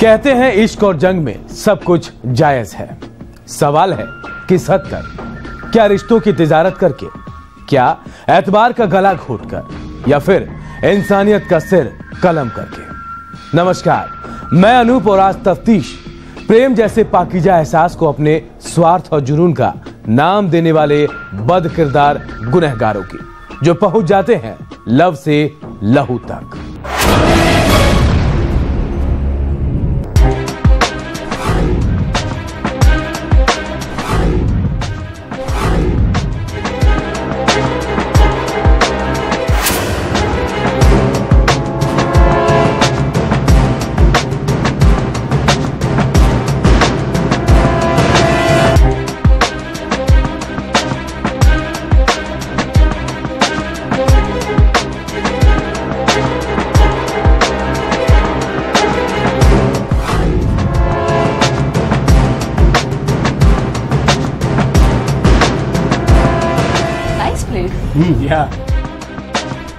कहते हैं इश्क और जंग में सब कुछ जायज है। सवाल है किस हद तक, क्या रिश्तों की तिजारत करके, क्या एतबार का गला घोटकर, या फिर इंसानियत का सिर कलम करके। नमस्कार, मैं अनूप और आज तफ्तीश प्रेम जैसे पाकीजा एहसास को अपने स्वार्थ और जुनून का नाम देने वाले बद किरदार गुनहगारों की, जो पहुंच जाते हैं लव से लहू तक।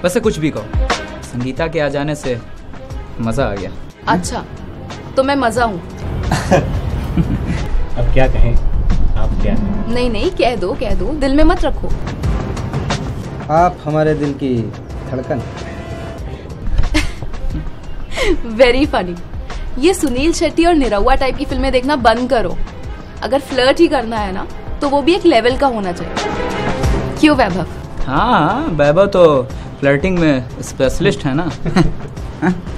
वैसे कुछ भी कहो, संगीता के आ जाने से मजा आ गया। अच्छा, तो मैं मजा हूँ। अब क्या कहें, आप क्या? नहीं, कह दो, दिल में मत रखो। आप हमारे दिल की धड़कन। Very funny. ये सुनील शेट्टी और निरहुआ टाइप की फिल्में देखना बंद करो। अगर फ्लर्ट ही करना है ना, तो वो भी एक लेवल का होना चाहिए। क्यों वैभव? हाँ, वैभव तो फ्लर्टिंग में स्पेशलिस्ट है ना।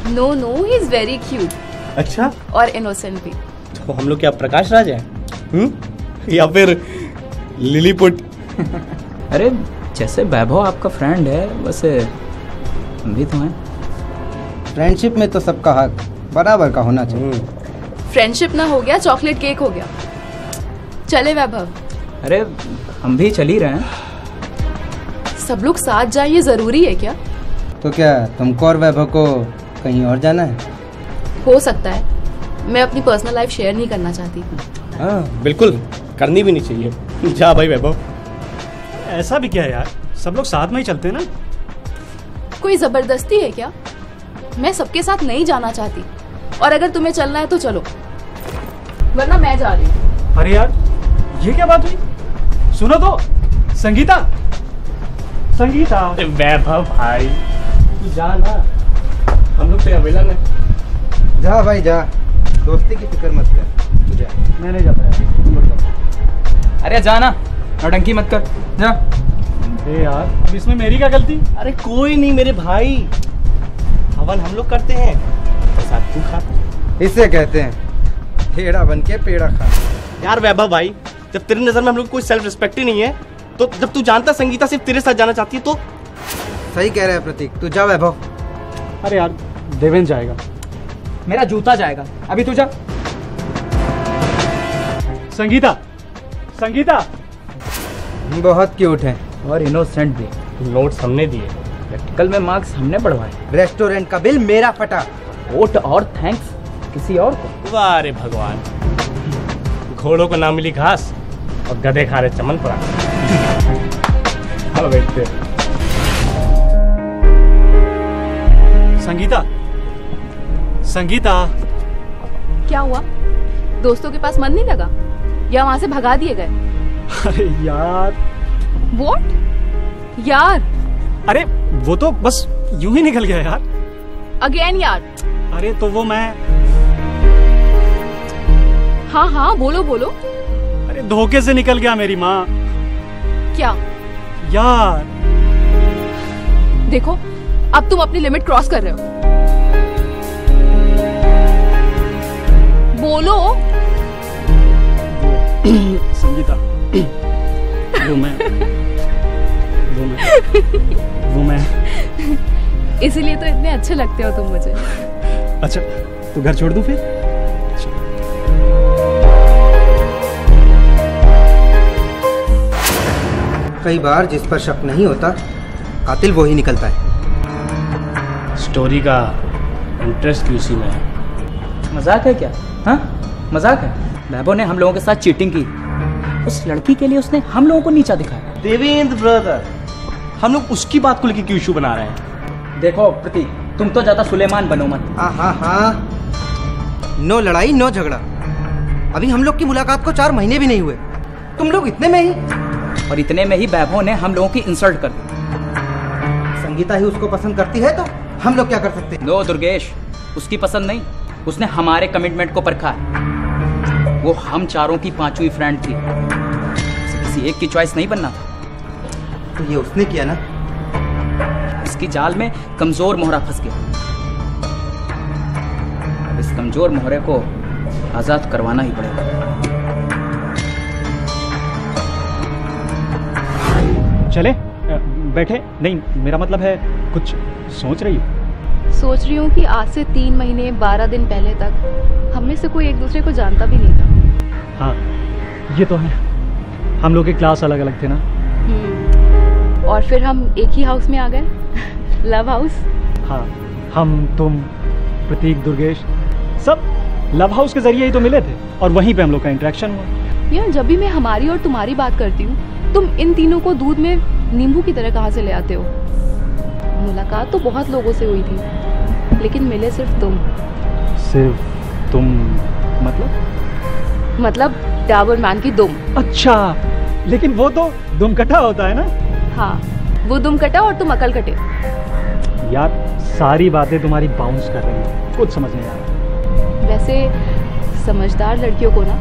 No, he is very cute. अच्छा, और इनोसेंट भी। तो हम लोग क्या प्रकाश राज हैं? या फिर लिलीपुट? अरे जैसे वैभव आपका फ्रेंड है, वैसे हम भी तो हैं। फ्रेंडशिप में तो सबका हक बराबर का होना चाहिए। फ्रेंडशिप ना हो गया चॉकलेट केक हो गया। चले वैभव। अरे हम भी चल ही रहे हैं। सब लोग साथ जाए, ये जरूरी है क्या? तो क्या तुमको और वैभव को कहीं और जाना है? हो सकता है, मैं अपनी पर्सनल लाइफ शेयर नहीं करना चाहती। हाँ बिल्कुल, करनी भी नहीं चाहिए। जा भाई वैभव। ऐसा भी क्या है यार, सब लोग साथ में ही चलते हैं ना। कोई जबरदस्ती है क्या? मैं सबके साथ नहीं जाना चाहती, और अगर तुम्हें चलना है तो चलो, वरना मैं जा रही हूँ। अरे यार, ये क्या बात हुई? सुनो तो, संगीता। वैभव भाई तू जा ना, हम लोग तो अवेला में। जा भाई जा, दोस्ती की फिक्र मत कर। तू जा। मैं नहीं जाता यार, तुम लोग जाओ। अरे जाना, नौटंकी मत कर, जा। अरे यार, अब इसमें मेरी क्या गलती? अरे कोई नहीं मेरे भाई, हवन हम लोग करते हैं, साथ तू खा। इसे कहते हैं पेड़ा बन के पेड़ा खा। यार वैभव भाई, जब तेरी नजर में हम लोग कोई सेल्फ रिस्पेक्ट ही नहीं है, तो जब तू जानता संगीता सिर्फ तेरे साथ जाना चाहती है तो? सही कह रहा है प्रतीक, तू जा वैभव। अरे यार, देवेन जाएगा। मेरा जूता जाएगा, अभी तू जा। संगीता बहुत क्यूट है और इनोसेंट भी। नोट्स हमने दिए, प्रैक्टिकल में मार्क्स हमने बढ़वाए। रेस्टोरेंट का बिल मेरा फटा। वोट और थैंक्स किसी और को। वाह रे भगवान, घोड़ों को ना मिली घास और गधे खा रहे चमन पड़ा। बैठते। संगीता। क्या हुआ? दोस्तों के पास मन नहीं लगा, या वहां से भगा दिए गए? अरे यार। What? यार? अरे वो तो बस यूं ही निकल गया यार। अगेन यार? अरे तो वो मैं। हाँ बोलो। अरे धोखे से निकल गया मेरी माँ। क्या? यार देखो, अब तुम अपनी लिमिट क्रॉस कर रहे हो। बोलो। संगीता, वो मैं इसीलिए तो इतने अच्छे लगते हो तुम मुझे। अच्छा, तो घर छोड़ दूं फिर? कई बार जिस पर शक नहीं होता, कातिल वो ही निकलता है। स्टोरी का इंटरेस्ट भी उसी में है। मजाक है क्या? हाँ मजाक है। वैभव ने हम लोगों के साथ चीटिंग की, उस लड़की के लिए उसने हम लोगों को नीचा दिखाया। देवेंद्र ब्रदर, हम लोग उसकी बात को लेकर क्यों इशू बना रहे हैं? देखो प्रतीक, तुम तो ज्यादा सुलेमान बनो मत। हाँ, नो लड़ाई नो झगड़ा। अभी हम लोग की मुलाकात को 4 महीने भी नहीं हुए, तुम लोग इतने में ही। और इतने में ही वैभव ने हम लोगों की इंसल्ट कर दी। संगीता ही उसको पसंद करती है तो हम लोग क्या कर सकते हैं? नो दुर्गेश, उसकी पसंद नहीं, उसने हमारे कमिटमेंट को परखा है। वो हम चारों की 5वीं फ्रेंड थी, उसे किसी एक की चॉइस नहीं बनना था। तो ये उसने किया ना। इसकी जाल में कमजोर मोहरा फंस गया। अब इस कमजोर मोहरे को आजाद करवाना ही पड़ेगा। चले बैठे? नहीं, मेरा मतलब है कुछ सोच रही हो? सोच रही हूँ कि आज से 3 महीने 12 दिन पहले तक हम में से कोई एक दूसरे को जानता भी नहीं था। हाँ, ये तो है। हम लोग के क्लास अलग अलग थे ना। और फिर हम एक ही हाउस में आ गए, लव हाउस। हाँ, हम, तुम, प्रतीक, दुर्गेश, सब लव हाउस के जरिए ही तो मिले थे और वहीं पे हम लोग का इंटरेक्शन हुआ। यार, जब भी मैं हमारी और तुम्हारी बात करती हूँ, तुम इन तीनों को दूध में नींबू की तरह कहाँ से ले आते हो? मुलाकात तो बहुत लोगों से हुई थी, लेकिन मिले सिर्फ तुम। सिर्फ तुम मतलब डाबर मैन की दुम। अच्छा, लेकिन वो तो दुम कटा होता है ना। हाँ, वो दुम कटा और तुम अकल कटे। यार, सारी बातें तुम्हारी बाउंस कर रही हैं, कुछ समझ नहीं आ रहा। वैसे समझदार लड़कियों को ना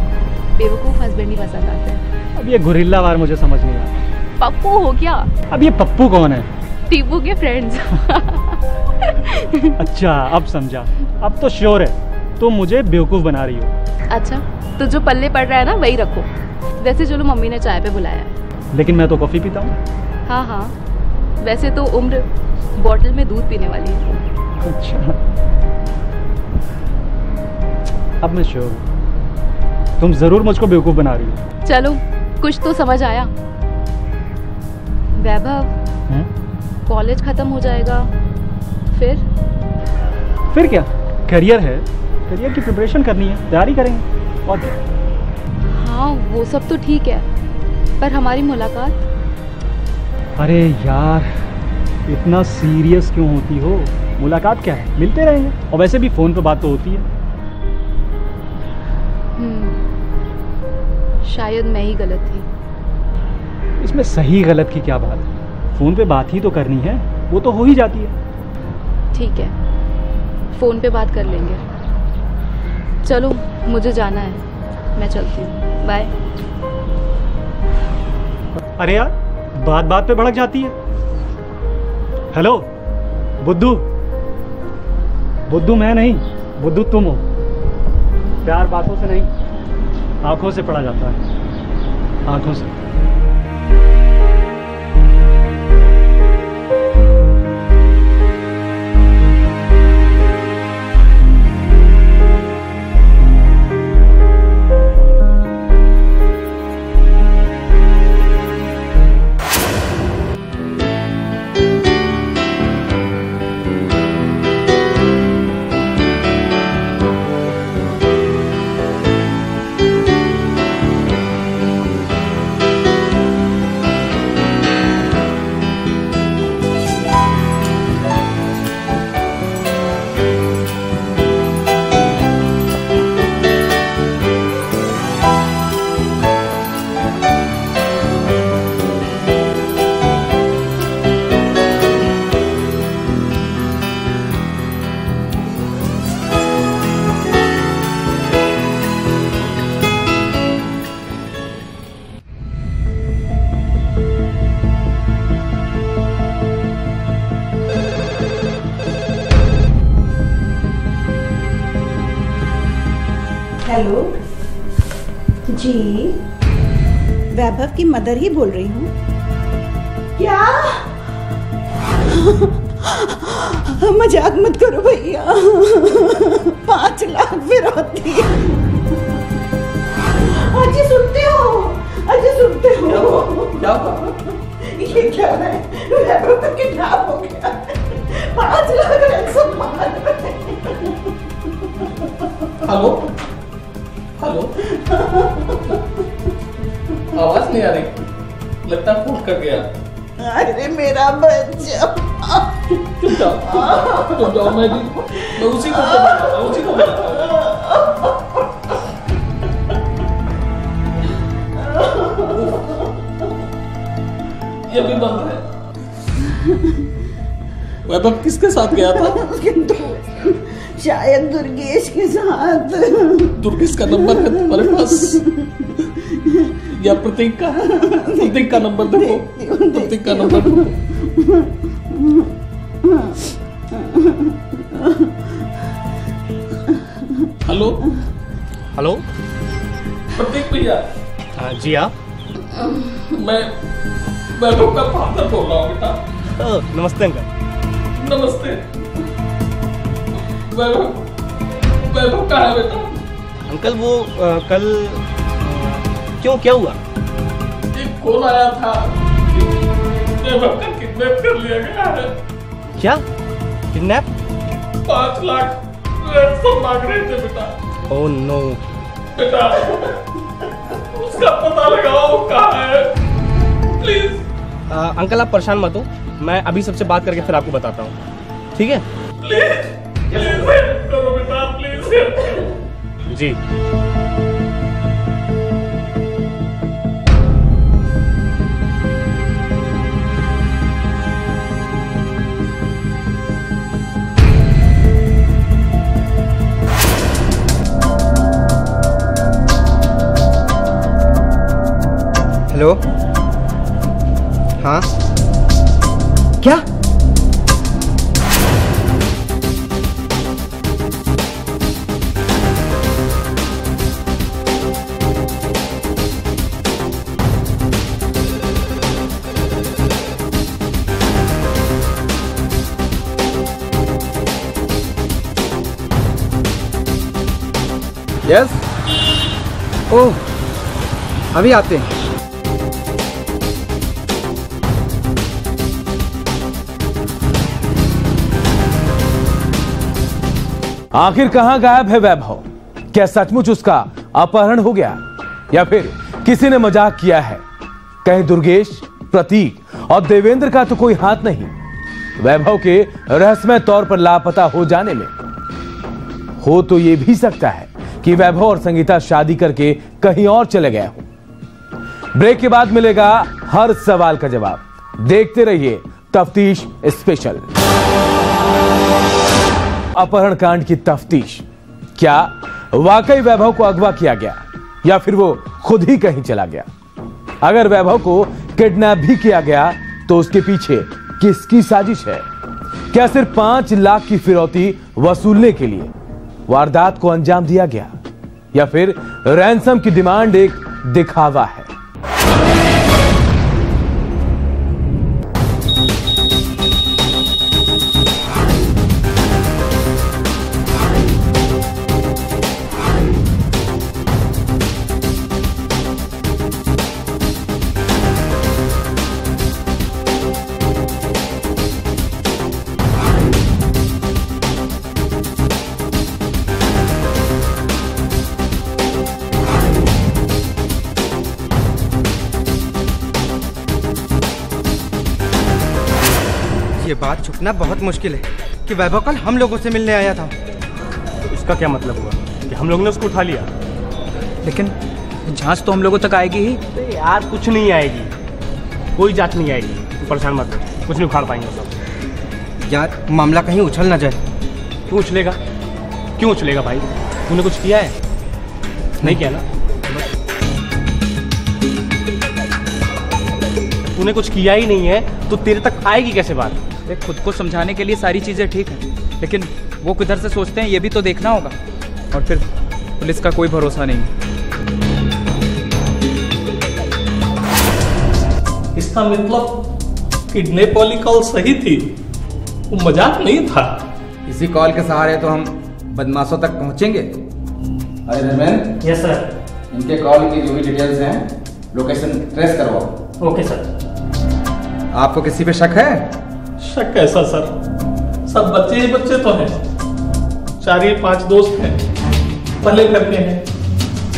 बेवकूफ हस्बैंड ही पसंद आते हैं। अब ये गुरिल्ला वार मुझे समझ नहीं आ रहा। पप्पू हो क्या? अब ये पप्पू कौन है? टीपू के फ्रेंड्स। अच्छा, अब समझा। अब तो श्योर है तुम मुझे बेवकूफ बना रही हो। अच्छा, तो जो पल्ले पड़ रहा है ना वही रखो। वैसे चलो, मम्मी ने चाय पे बुलाया है। लेकिन मैं तो कॉफी पीता हूँ। हाँ हाँ, वैसे तो उम्र बॉटल में दूध पीने वाली है। अच्छा, अब मैं श्योर हूँ तुम जरूर मुझको बेवकूफ बना रही हो। चलो, कुछ तो समझ आया। वैभव, कॉलेज खत्म हो जाएगा, फिर क्या? करियर है, करियर की प्रिपरेशन करनी है, तैयारी करेंगे और क्या। हाँ, वो सब तो ठीक है, पर हमारी मुलाकात? अरे यार, इतना सीरियस क्यों होती हो? मुलाकात क्या है, मिलते रहेंगे, और वैसे भी फोन पे बात तो होती है। शायद मैं ही गलत थी। इसमें सही गलत की क्या बात है? फोन पे बात ही तो करनी है, वो तो हो ही जाती है। ठीक है, फोन पे बात कर लेंगे। चलो, मुझे जाना है, मैं चलती हूँ, बाय। अरे यार, बात बात पे भड़क जाती है। हेलो बुद्धू। बुद्धू मैं नहीं, बुद्धू तुम हो। प्यार बातों से नहीं, आंखों से पढ़ा जाता है, आंखों से। हेलो जी, वैभव की मदर ही बोल रही हूँ। क्या? मजाक मत करो भैया, 5 लाख फिरौती। अजी सुनते हो? अजी सुनते हो? क्या? ये क्या है? वैभव का किडनैप हो गया, 5 लाख रैंसम मांग रहे हैं। हेलो हेलो, आवाज नहीं आ रही, लगता है फोन कर गया। अरे मेरा बच्चा, तुम जाओ, मैं उसी को ये भी बंद है। वैभव किसके साथ गया था? उसके दोस्त, शायद दुर्गेश के साथ। दुर्गेश का नंबर है तुम्हारे पास या प्रतीक का? प्रतीक का नंबर देखो, प्रतीक का नंबर देखो। हेलो हेलो प्रतीक भैया। जी आप? मैं वैभव का फादर बोल रहा हूँ बेटा। नमस्ते अंकल। नमस्ते। वैभव कहाँ है बेटा? अंकल वो कल क्यों, क्या हुआ? एक कॉल आया था कि वैभव का किडनैप कर लिया गया है। क्या किडनैप? 5 लाख रैंसम मांग रहे थे बेटा। Oh no. बेटा उसका पता लगाओ कहाँ है प्लीज। अंकल आप परेशान मत हो, मैं अभी सबसे बात करके फिर आपको बताता हूँ, ठीक है? प्लीज हेल्प करो बेटा, प्लीज हेल्प। Ji hello. हाँ क्या? यस। ओह अभी आते हैं। आखिर कहां गायब है वैभव? क्या सचमुच उसका अपहरण हो गया या फिर किसी ने मजाक किया है? कहीं दुर्गेश, प्रतीक और देवेंद्र का तो कोई हाथ नहीं वैभव के रहस्यमय तौर पर लापता हो जाने में। हो तो यह भी सकता है कि वैभव और संगीता शादी करके कहीं और चले गए हो। ब्रेक के बाद मिलेगा हर सवाल का जवाब। देखते रहिए तफ्तीश स्पेशल। अपहरण कांड की तफ्तीश। क्या वाकई वैभव को अगवा किया गया या फिर वो खुद ही कहीं चला गया? अगर वैभव को किडनैप भी किया गया तो उसके पीछे किसकी साजिश है? क्या सिर्फ 5 लाख की फिरौती वसूलने के लिए वारदात को अंजाम दिया गया या फिर रैंसम की डिमांड एक दिखावा है? ये बात छुपना बहुत मुश्किल है कि वैभव कल हम लोगों से मिलने आया था। तो इसका क्या मतलब हुआ कि हम लोगों ने उसको उठा लिया? लेकिन जांच तो हम लोगों तक आएगी ही। अरे यार कुछ नहीं आएगी, कोई जांच नहीं आएगी, तुम परेशान मत हो, कुछ नहीं उखाड़ पाएंगे सब। यार मामला कहीं उछल ना जाए। क्यों उछलेगा? क्यों उछलेगा भाई? तूने कुछ किया है? नहीं किया ना? तूने कुछ किया ही नहीं है तो तेरे तक आएगी कैसे बात? देख, खुद को समझाने के लिए सारी चीजें ठीक है, लेकिन वो किधर से सोचते हैं ये भी तो देखना होगा। और फिर पुलिस का कोई भरोसा नहीं। इसका मतलब किडनैप वाली कॉल सही थी, वो मजाक नहीं था। इसी कॉल के सहारे तो हम बदमाशों तक पहुंचेंगे। अरे धर्मेंद्र। Yes sir. इनके कॉल की जो भी डिटेल्स हैं लोकेशन ट्रेस करवाओ। Okay sir. आपको किसी पे शक है? शक कैसा सर, सब बच्चे ही बच्चे तो हैं, 4-5 दोस्त हैं, पले करके हैं,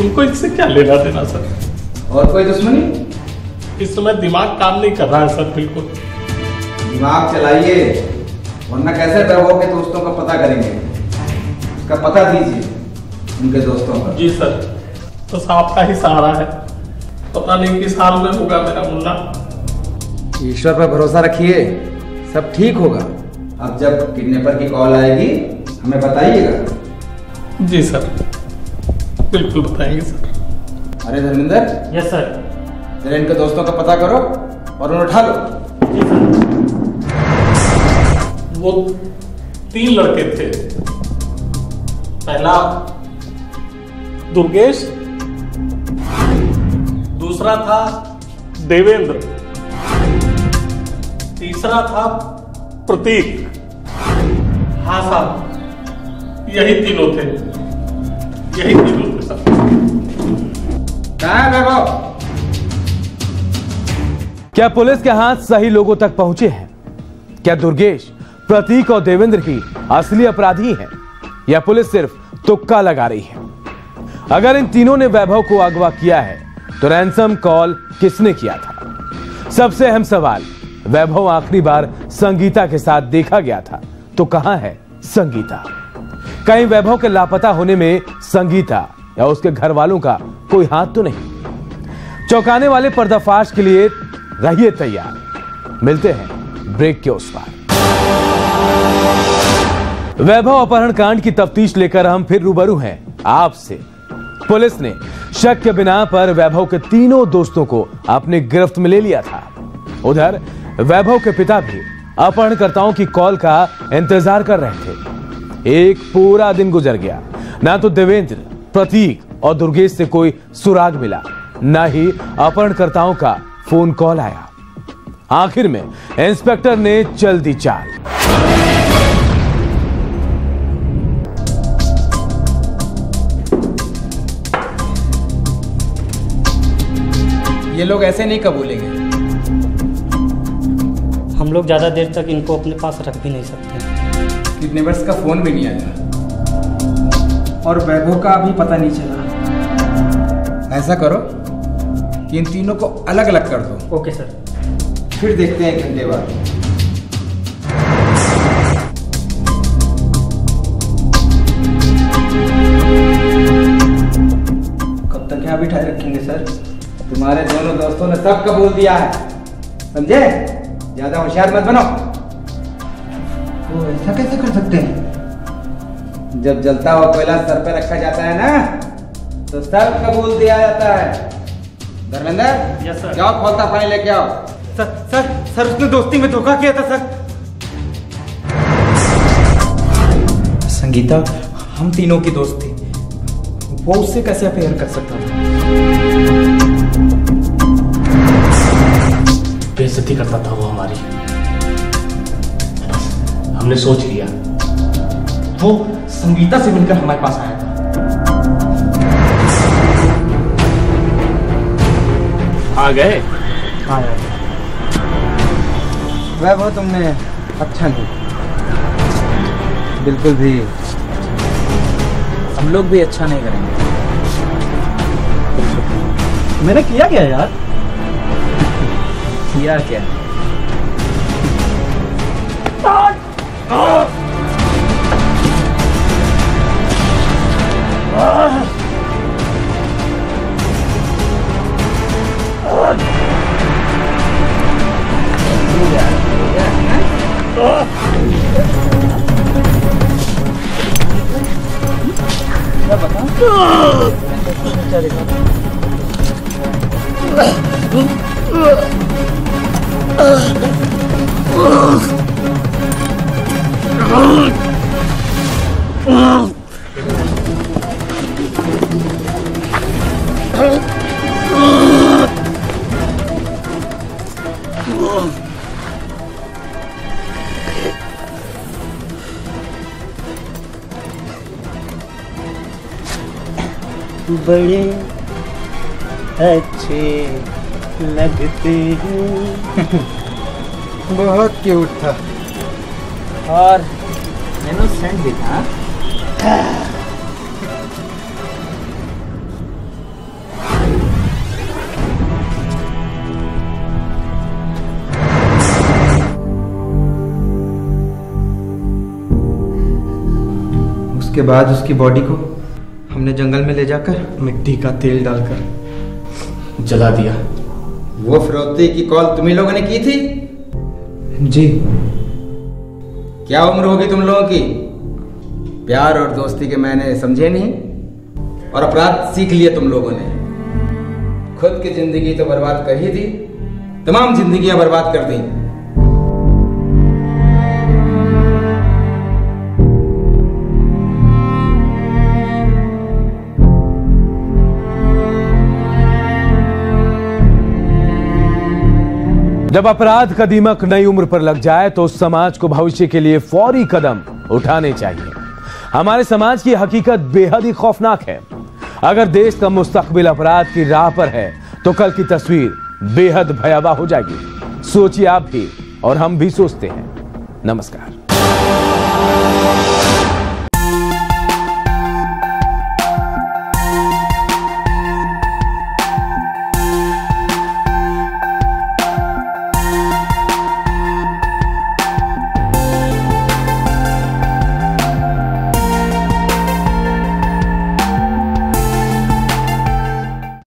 उनको इससे क्या लेना देना सर? और कोई दुश्मनी? इस समय दिमाग काम नहीं कर रहा है सर, बिल्कुल। दिमाग चलाइए, वरना कैसे वैभव के दोस्तों का पता करेंगे? उसका पता दीजिए उनके दोस्तों का। जी सर, तो आपका ही सहारा है, पता नहीं किस हाल में होगा मेरा मुन्ना। ईश्वर पर भरोसा रखिए, सब ठीक होगा। अब जब किडनैपर की कॉल आएगी हमें बताइएगा। जी सर, बिल्कुल बताएंगे सर। अरे धर्मेंद्र। Yes sir. जरा इनके दोस्तों का पता करो और उन्हें उठा लो। वो 3 लड़के थे। पहला दुर्गेश, दूसरा था देवेंद्र, तीसरा था प्रतीक। हाँ साहब, यही तीनों थे, यही तीनों थे साहब। कहाँ है वैभव? क्या पुलिस के हाथ सही लोगों तक पहुंचे हैं? क्या दुर्गेश, प्रतीक और देवेंद्र ही असली अपराधी हैं या पुलिस सिर्फ तुक्का लगा रही है? अगर इन तीनों ने वैभव को अगवा किया है तो रैंसम कॉल किसने किया था? सबसे अहम सवाल, वैभव आखिरी बार संगीता के साथ देखा गया था तो कहां है संगीता? कहीं वैभव के लापता होने में संगीता या उसके घर वालों का कोई हाथ तो नहीं? चौंकाने वाले पर्दाफाश के लिए रहिए तैयार। मिलते हैं ब्रेक के उस पार। वैभव अपहरण कांड की तफ्तीश लेकर हम फिर रूबरू हैं आपसे। पुलिस ने शक के बिना पर वैभव के तीनों दोस्तों को अपनी गिरफ्त में ले लिया था। उधर वैभव के पिता भी अपहरणकर्ताओं की कॉल का इंतजार कर रहे थे। एक पूरा दिन गुजर गया, ना तो देवेंद्र, प्रतीक और दुर्गेश से कोई सुराग मिला, ना ही अपहरणकर्ताओं का फोन कॉल आया। आखिर में इंस्पेक्टर ने चल दी चाल। ये लोग ऐसे नहीं कबूलेंगे। हम लोग ज़्यादा देर तक इनको अपने पास रख भी नहीं सकते। किडनैपर्स का फोन भी नहीं आया और वैभव का अभी पता नहीं चला। ऐसा करो कि इन तीनों को अलग अलग कर दो। Okay sir. फिर देखते हैं 1 घंटे बाद। कब तक यहाँ बिठाए रखेंगे सर? तुम्हारे दोनों दोस्तों ने सब कबूल दिया है, समझे? ज्यादा होशियार मत बनो। वो ऐसा कैसे कर सकते हैं? जब जलता हुआ कोयला सर पे रखा जाता है ना तो सब कबूल दिया जाता है। Dharmendra, yes sir. जाओ खोलता पानी लेके आओ। सर उसने दोस्ती में धोखा किया था सर। संगीता हम तीनों की दोस्त थी, वो उससे कैसे अफेयर कर सकता था? बेइज्जती करता था वो हमारी। हमने सोच लिया वो संगीता से मिलकर हमारे पास आया था। आ गए? हाँ यार। वैभव तुमने अच्छा नहीं, बिल्कुल भी। हम लोग भी अच्छा नहीं करेंगे। मैंने किया क्या यार? किया क्या? बड़े अच्छे लगते हैं। बहुत क्यूट था और इनोसेंट भी था। उसके बाद उसकी बॉडी को हमने जंगल में ले जाकर मिट्टी का तेल डालकर जला दिया, वो फिरौती की कॉल तुम ही लोगों ने की थी? जी। क्या उम्र होगी तुम लोगों की? प्यार और दोस्ती के मैंने समझे नहीं और अपराध सीख लिए तुम लोगों ने। खुद की जिंदगी तो बर्बाद कर ही दी, तमाम जिंदगियां बर्बाद कर दी। जब अपराध का दीमक नई उम्र पर लग जाए तो समाज को भविष्य के लिए फौरी कदम उठाने चाहिए। हमारे समाज की हकीकत बेहद ही खौफनाक है। अगर देश का मुस्तकबिल अपराध की राह पर है तो कल की तस्वीर बेहद भयावह हो जाएगी। सोचिए आप भी और हम भी सोचते हैं। नमस्कार।